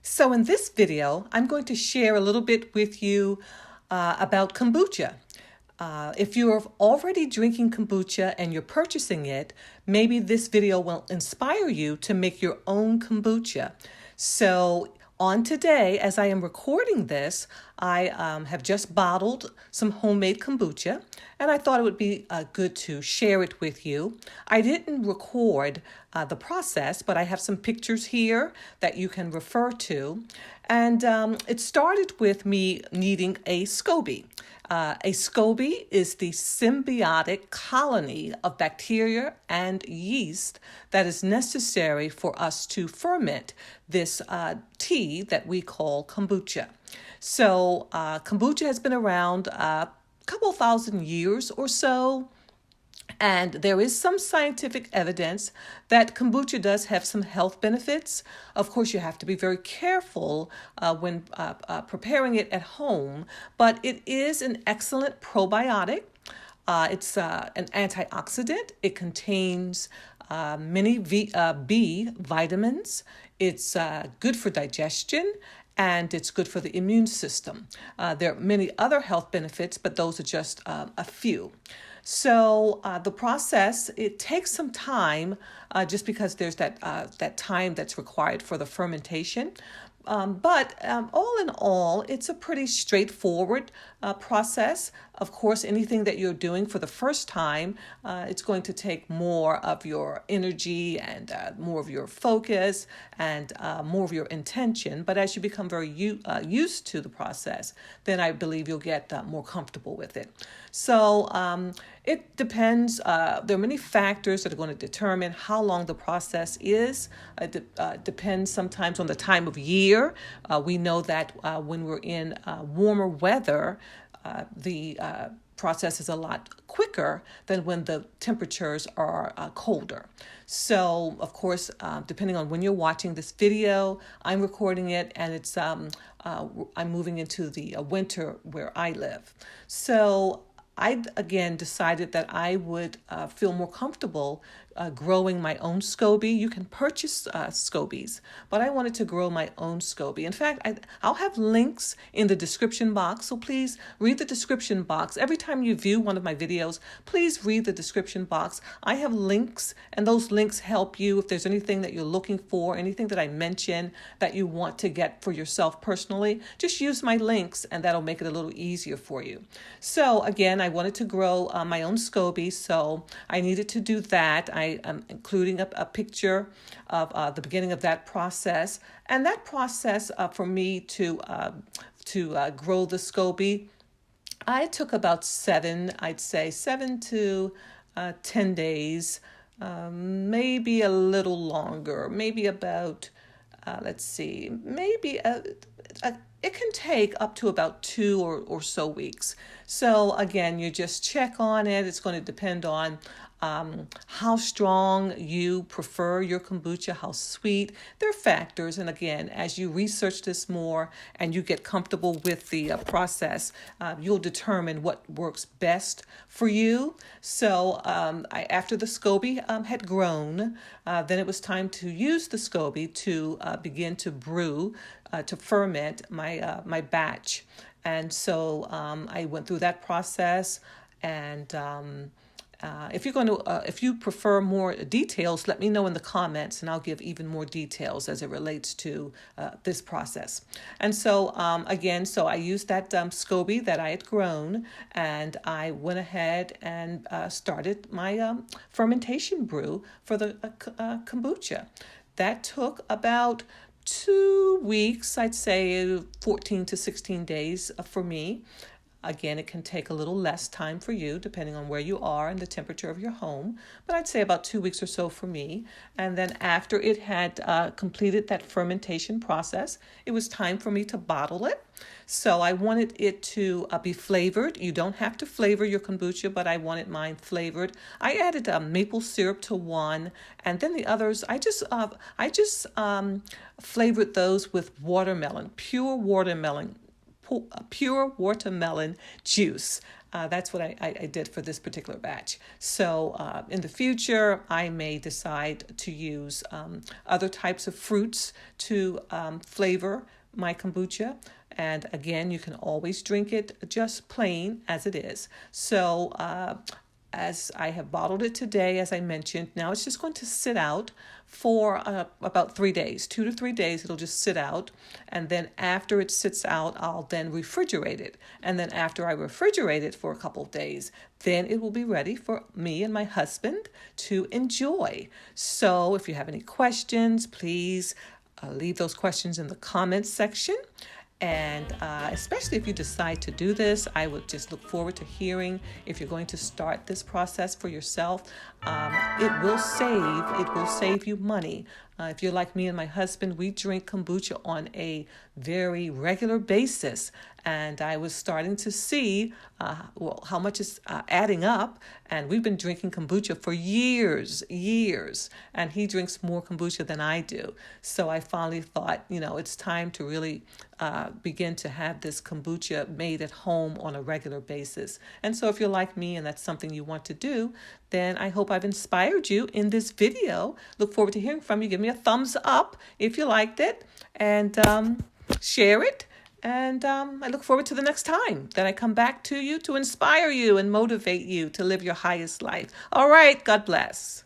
So in this video, I'm going to share a little bit with you about kombucha. If you're already drinking kombucha and you're purchasing it, maybe this video will inspire you to make your own kombucha. So on today, as I am recording this, I have just bottled some homemade kombucha, and I thought it would be good to share it with you. I didn't record the process, but I have some pictures here that you can refer to. And it started with me needing a Scoby. A Scoby is the symbiotic colony of bacteria and yeast that is necessary for us to ferment this tea that we call kombucha. So kombucha has been around a couple thousand years or so. And there is some scientific evidence that kombucha does have some health benefits. Of course, you have to be very careful when preparing it at home, but it is an excellent probiotic. It's an antioxidant. It contains many B vitamins. It's good for digestion. And it's good for the immune system. There are many other health benefits, but those are just a few. So the process, it takes some time just because there's that time that's required for the fermentation. But all in all, it's a pretty straightforward process. Of course, anything that you're doing for the first time, it's going to take more of your energy and more of your focus and more of your intention. But as you become very used to the process, then I believe you'll get more comfortable with it. So it depends. There are many factors that are going to determine how long the process is. It depends sometimes on the time of year. We know that when we're in warmer weather, the process is a lot quicker than when the temperatures are colder. So, of course, depending on when you're watching this video, I'm recording it, and it's I'm moving into the winter where I live. So I, again, decided that I would feel more comfortable growing my own Scoby. You can purchase Scobies, but I wanted to grow my own Scoby. In fact, I'll have links in the description box, so please read the description box. Every time you view one of my videos, please read the description box. I have links, and those links help you if there's anything that you're looking for, anything that I mention that you want to get for yourself personally. Just use my links, and that'll make it a little easier for you. So again, I wanted to grow my own Scoby, so I needed to do that. I am including a picture of the beginning of that process. And that process for me to grow the Scoby, I took about 7 to 10 days, maybe a little longer, maybe about, it can take up to about 2 or so weeks. So again, you just check on it. It's going to depend on how strong you prefer your kombucha, how sweet. There are factors. And again, as you research this more and you get comfortable with the process, you'll determine what works best for you. So after the Scoby had grown, then it was time to use the Scoby to begin to brew, to ferment my batch. And so I went through that process, and if you prefer more details, let me know in the comments, and I'll give even more details as it relates to this process. And so so I used that Scoby that I had grown, and I went ahead and started my fermentation brew for the kombucha. That took about 2 weeks, I'd say 14 to 16 days for me. Again, it can take a little less time for you, depending on where you are and the temperature of your home. But I'd say about 2 weeks or so for me. And then after it had completed that fermentation process, it was time for me to bottle it. So I wanted it to be flavored. You don't have to flavor your kombucha, but I wanted mine flavored. I added maple syrup to one, and then the others, I just flavored those with watermelon, pure watermelon juice. That's what I did for this particular batch. So in the future, I may decide to use other types of fruits to flavor my kombucha. And again, you can always drink it just plain as it is. So as I have bottled it today, as I mentioned, now it's just going to sit out for about 3 days, 2 to 3 days. It'll just sit out. And then after it sits out, I'll then refrigerate it. And then after I refrigerate it for a couple of days, then it will be ready for me and my husband to enjoy. So if you have any questions, please leave those questions in the comments section. And especially if you decide to do this, I would just look forward to hearing if you're going to start this process for yourself. It will save you money. If you're like me and my husband, we drink kombucha on a very regular basis. And I was starting to see how much is adding up. And we've been drinking kombucha for years. And he drinks more kombucha than I do. So I finally thought, it's time to really begin to have this kombucha made at home on a regular basis. And so if you're like me and that's something you want to do, then I hope I've inspired you in this video. Look forward to hearing from you. Give me a thumbs up if you liked it, and share it. And I look forward to the next time that I come back to you to inspire you and motivate you to live your highest life. All right. God bless.